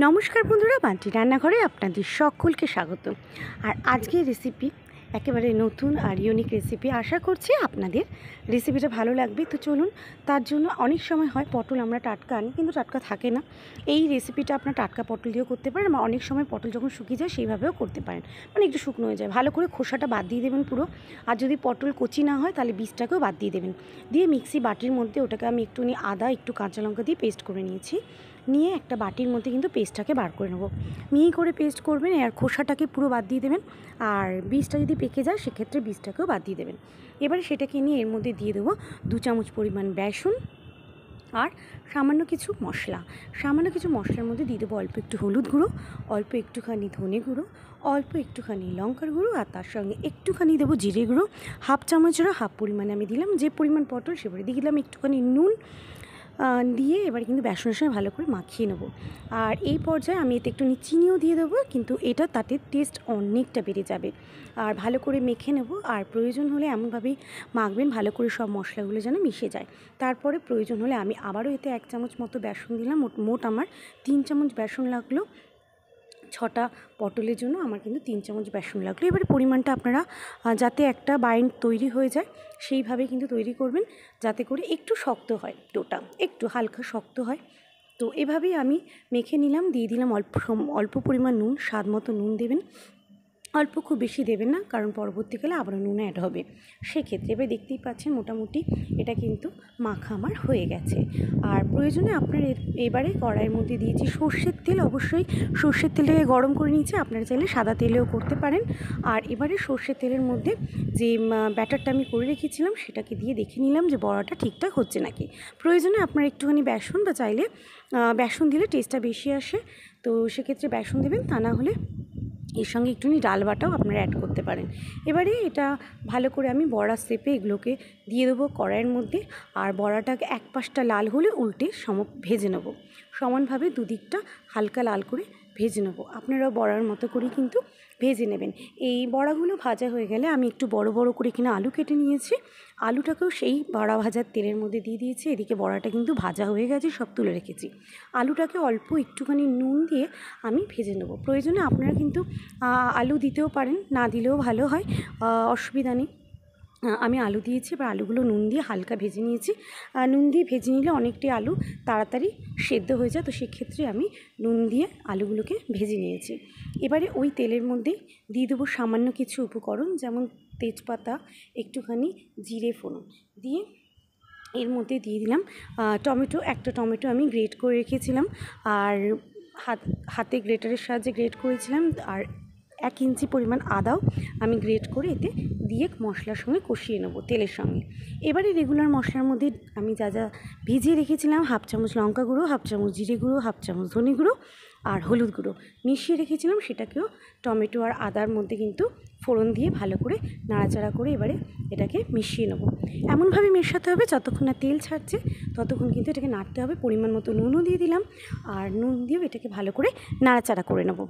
নমস্কার বন্ধুরা, বান্টি রান্নাঘরে আপনাদের সকলকে স্বাগত। আর আজকের রেসিপি একেবারে নতুন আর ইউনিক রেসিপি। আশা করছি আপনাদের রেসিপিটা ভালো লাগবে। তো চলুন, তার জন্য অনেক সময় হয় পটল আমরা টাটকা আনি, কিন্তু টাটকা থাকে না। এই রেসিপিটা আপনার টাটকা পটল দিয়েও করতে পারেন, বা অনেক সময় পটল যখন শুকিয়ে যায় সেইভাবেও করতে পারেন, মানে একটু শুকনো হয়ে যায়। ভালো করে খোসাটা বাদ দিয়ে দেবেন পুরো। আর যদি পটল কচি না হয় তাহলে বীজটাকেও বাদ দিয়ে দেবেন। দিয়ে মিক্সি বাটির মধ্যে ওটাকে আমি একটুখানি আদা, একটু কাঁচা লঙ্কা দিয়ে পেস্ট করে নিয়েছি। নিয়ে একটা বাটির মধ্যে কিন্তু পেস্টটাকে বার করে নেবো। মিহি করে পেস্ট করবেন, আর খোসাটাকে পুরো বাদ দিয়ে দেবেন। আর বীজটা যদি পেকে যায় সেক্ষেত্রে বীজটাকেও বাদ দিয়ে দেবেন। এবারে সেটাকে নিয়ে এর মধ্যে দিয়ে দেবো 2 চামচ পরিমাণ বেসন আর সামান্য কিছু মশলার মধ্যে দিয়ে দেবো অল্প একটু হলুদ গুঁড়ো, অল্প একটুখানি ধনে গুঁড়ো, অল্প একটুখানি লঙ্কার গুঁড়ো, আর তার সঙ্গে একটুখানি দেবো জিরে গুঁড়ো। হাফ চামচেরও হাফ পরিমাণে আমি দিলাম, যে পরিমাণ পটল সেবারে দিয়ে দিলাম একটুখানি নুন দিয়ে এবার কিন্তু বেসনের সঙ্গে ভালো করে মাখিয়ে নেবো। আর এই পর্যায়ে আমি এতে একটু চিনিও দিয়ে দেবো, কিন্তু এটা তাতে টেস্ট অনেকটা বেড়ে যাবে। আর ভালো করে মেখে নেব, আর প্রয়োজন হলে এমনভাবেই মাখবেন ভালো করে সব মশলাগুলো যেন মিশে যায়। তারপরে প্রয়োজন হলে আমি আবারও এতে 1 চামচ মতো বেসন দিলাম। মোট আমার 3 চামচ বেসন লাগলো। 6টা পটলের জন্য আমার কিন্তু 3 চামচ বেসন লাগলো। এবারে পরিমাণটা আপনারা যাতে একটা বাইন্ড তৈরি হয়ে যায় সেইভাবে কিন্তু তৈরি করবেন, যাতে করে একটু শক্ত হয়, ডোটা একটু হালকা শক্ত হয়। তো এভাবেই আমি মেখে নিলাম। দিয়ে দিলাম অল্প পরিমাণ নুন, স্বাদ মতো নুন দেবেন। অল্প, খুব বেশি দেবেন না, কারণ পরবর্তীকালে আবারও নুন অ্যাড হবে। সেক্ষেত্রে এবার দেখতেই পাচ্ছেন মোটামুটি এটা কিন্তু মাখা আমার হয়ে গেছে। আর প্রয়োজনে আপনার এবারে কড়াইয়ের মধ্যে দিয়েছি সর্ষের তেল। অবশ্যই সর্ষের তেলটাকে গরম করে নিয়েছি, আপনারা চাইলে সাদা তেলেও করতে পারেন। আর এবারে সর্ষের তেলের মধ্যে যে ব্যাটারটা আমি করে রেখেছিলাম সেটাকে দিয়ে দেখে নিলাম যে বড়াটা ঠিকঠাক হচ্ছে নাকি। প্রয়োজনে আপনার একটুখানি বেসন, বা চাইলে বেসন দিলে টেস্টটা বেশি আসে, তো সেক্ষেত্রে বেসন দেবেন। তা না হলে এর সঙ্গে একটুখানি ডাল বাটাও আপনারা অ্যাড করতে পারেন। এবারে এটা ভালো করে আমি বড়া শেপে এগুলোকে দিয়ে দেবো কড়াইয়ের মধ্যে। আর বড়াটাকে এক পাশটা লাল হলে উল্টে ভেজে নেব। সমানভাবে দুদিকটা হালকা লাল করে ভেজে নেব। আপনারাও বড়ার মতো করেই কিন্তু ভেজে নেবেন। এই বড়াগুলো ভাজা হয়ে গেলে আমি একটু বড় বড় করে কিনা আলু কেটে নিয়েছি। আলুটাকেও সেই বড়া ভাজার তেলের মধ্যে দিয়ে দিয়েছি। এদিকে বড়াটা কিন্তু ভাজা হয়ে গেছে, সব তুলে রেখেছি। আলুটাকে অল্প একটুখানি নুন দিয়ে আমি ভেজে নেব। প্রয়োজনে আপনারা কিন্তু আলু দিতেও পারেন, না দিলেও ভালো হয়, অসুবিধা নেই। আমি আলু দিয়েছি, এবার আলুগুলো নুন দিয়ে হালকা ভেজে নিয়েছি। নুন দিয়ে ভেজে নিলে অনেকটাই আলু তাড়াতাড়ি সেদ্ধ হয়ে যায়, তো সেক্ষেত্রে আমি নুন দিয়ে আলুগুলোকে ভেজে নিয়েছি। এবারে ওই তেলের মধ্যেই দিয়ে দেবো সামান্য কিছু উপকরণ, যেমন তেজপাতা, একটুখানি জিরে ফোড়ন দিয়ে এর মধ্যে দিয়ে দিলাম একটা টমেটো আমি গ্রেট করে রেখেছিলাম, আর হাতে গ্রেটারের সাহায্যে গ্রেট করেছিলাম। আর 1 ইঞ্চি পরিমাণ আদাও আমি গ্রেট করে এতে দিয়ে মশলার সঙ্গে কষিয়ে নেবো তেলের সঙ্গে। এবারে রেগুলার মশলার মধ্যে আমি যা যা ভিজিয়ে রেখেছিলাম, হাফ চামচ লঙ্কা গুঁড়ো, হাফ চামচ জিরে গুঁড়ো, হাফ চামচ ধনে গুঁড়ো আর হলুদ গুঁড়ো মিশিয়ে রেখেছিলাম, সেটাকেও টমেটো আর আদার মধ্যে কিন্তু ফোড়ন দিয়ে ভালো করে নাড়াচাড়া করে এবারে এটাকে মিশিয়ে নেবো। এমনভাবে মেশাতে হবে যতক্ষণ না তেল ছাড়ছে, ততক্ষণ কিন্তু এটাকে নাড়তে হবে। পরিমাণ মতো নুনও দিয়ে দিলাম, আর নুন দিয়েও এটাকে ভালো করে নাড়াচাড়া করে নেবো।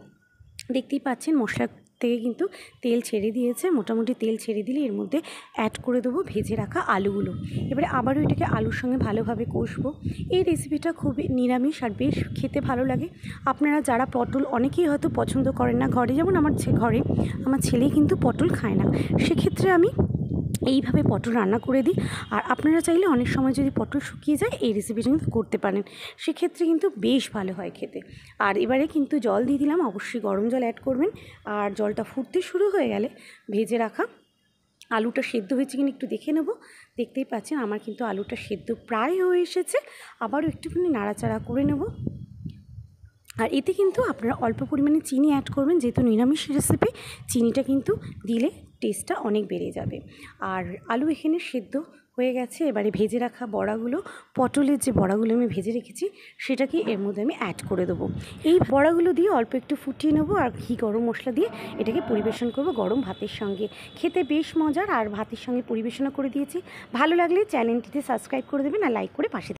দেখতেই পাচ্ছেন মশলা থেকে কিন্তু তেল ছেড়ে দিয়েছে। মোটামুটি তেল ছেড়ে দিলে এর মধ্যে অ্যাড করে দেবো ভেজে রাখা আলুগুলো। এবারে আবারও এটাকে আলুর সঙ্গে ভালোভাবে কষবো। এই রেসিপিটা খুবই নিরামিষ আর বেশ খেতে ভালো লাগে। আপনারা যারা পটল অনেকেই হয়তো পছন্দ করেন না, ঘরে যেমন আমার ছেলেই কিন্তু পটল খায় না, সেক্ষেত্রে আমি এইভাবে পটল রান্না করে দিই। আর আপনারা চাইলে অনেক সময় যদি পটল শুকিয়ে যায় এই রেসিপিটা কিন্তু করতে পারেন, সেক্ষেত্রে কিন্তু বেশ ভালো হয় খেতে। আর এবারে কিন্তু জল দিয়ে দিলাম, অবশ্যই গরম জল অ্যাড করবেন। আর জলটা ফুটতে শুরু হয়ে গেলে ভেজে রাখা আলুটা সেদ্ধ হয়েছে কিনা একটু দেখে নেব। দেখতেই পাচ্ছেন আমার কিন্তু আলুটা সেদ্ধ প্রায় হয়ে এসেছে। আবারও একটুখানি নাড়াচাড়া করে নেব। আর এতে কিন্তু আপনারা অল্প পরিমাণে চিনি অ্যাড করবেন, যেহেতু নিরামিষ রেসিপি চিনিটা কিন্তু দিলে টেস্টটা অনেক বেড়ে যাবে। আর আলু এখানে সেদ্ধ হয়ে গেছে। এবারে ভেজে রাখা বড়াগুলো, পটলের যে বড়াগুলো আমি ভেজে রেখেছি সেটাকে এর মধ্যে আমি অ্যাড করে দেবো। এই বড়াগুলো দিয়ে অল্প একটু ফুটিয়ে নেবো, আর ঘি গরম মশলা দিয়ে এটাকে পরিবেশন করব গরম ভাতের সঙ্গে। খেতে বেশ মজার, আর ভাতের সঙ্গে পরিবেশনা করে দিয়েছি। ভালো লাগলে চ্যানেলটিতে সাবস্ক্রাইব করে দেবেন, আর লাইক করে পাশে